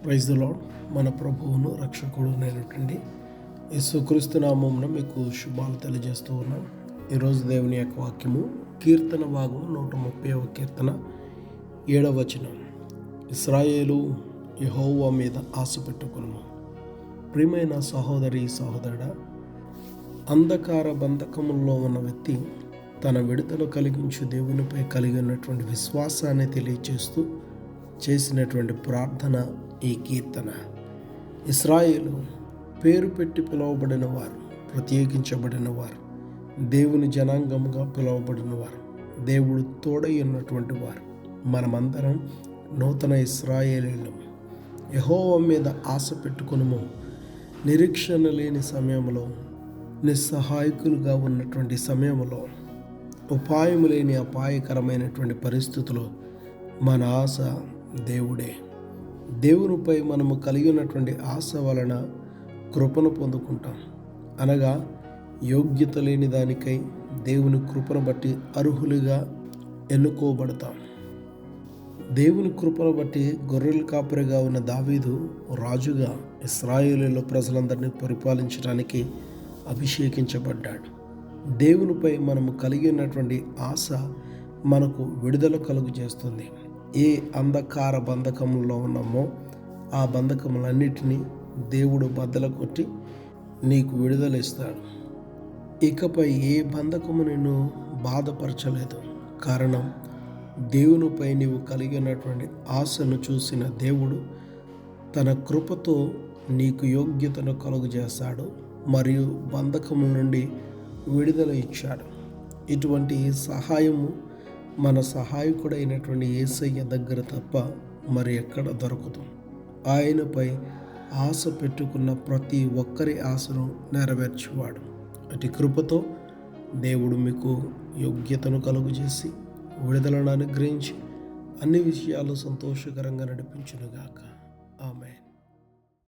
Praise the lord. మన ప్రభువును రక్షకుడు అయినటువంటి యేసుక్రీస్తు నామమున మీకు శుభాలు తెలియజేస్తూ ఉన్నాం. ఈరోజు దేవుని యొక్క వాక్యము కీర్తన భాగం 130వ కీర్తన 7వ వచనం. ఇశ్రాయేలు యెహోవా మీద ఆశ పెట్టుకొనుము. ప్రియమైన సహోదరి సహోదరుడా, అంధకార బంధకముల్లో ఉన్న వ్యక్తి తన విడుదల కలిగించు దేవునిపై కలిగి ఉన్నటువంటి విశ్వాసాన్ని తెలియచేస్తూ చేసినటువంటి ప్రార్థన ఈ కీర్తన. ఇశ్రాయేలు పేరు పెట్టి పిలువబడిన వారు, ప్రత్యేకించబడిన వారు, దేవుని జనాంగముగా పిలువబడిన వారు, దేవుడు తోడై ఉన్నటువంటి వారు. మనమందరం నూతన ఇశ్రాయేలీయులము. యెహోవా మీద ఆశ పెట్టుకొనుము. నిరీక్షణ లేని సమయంలో, నిస్సహాయకులుగా ఉన్నటువంటి సమయంలో, ఉపాయము లేని అపాయకరమైనటువంటి పరిస్థితుల్లో మన ఆశ దేవుడే. దేవునిపై మనము కలిగి ఉన్నటువంటి ఆశ వలన కృపను పొందుకుంటాం. అనగా యోగ్యత లేని దానికై దేవుని కృపను బట్టి అర్హులుగా ఎన్నుకోబడతాం. దేవుని కృపను బట్టి గొర్రెల కాపరిగా ఉన్న దావీదు రాజుగా ఇశ్రాయేలులో ప్రజలందరినీ పరిపాలించడానికి అభిషేకించబడ్డాడు. దేవునిపై మనము కలిగి ఉన్నటువంటి ఆశ మనకు విడుదల కలుగు చేస్తుంది. ఏ అంధకార బంధకంలో ఉన్నామో ఆ బంధకములన్నిటినీ దేవుడు బద్దలు కొట్టి నీకు విడుదల ఇస్తాడు. ఇకపై ఏ బంధకము నిన్ను బాధపరచలేదు. కారణం, దేవునిపై నీవు కలిగి ఉన్నటువంటి ఆశను చూసిన దేవుడు తన కృపతో నీకు యోగ్యతను కలుగు చేస్తాడు మరియు బంధకముల నుండి విడుదల ఇచ్చాడు. ఇటువంటి సహాయము మన సహాయకుడైనటువంటి యేసయ్య దగ్గర తప్ప మరి ఎక్కడ దొరకదు. ఆయనపై ఆశ పెట్టుకున్న ప్రతి ఒక్కరి ఆశను నెరవేర్చేవాడు. అటు కృపతో దేవుడు మీకు యోగ్యతను కలుగు చేసి విడుదలను అనుగ్రహించి అన్ని విషయాలు సంతోషకరంగా నడిపించునుగాక. ఆమేన్.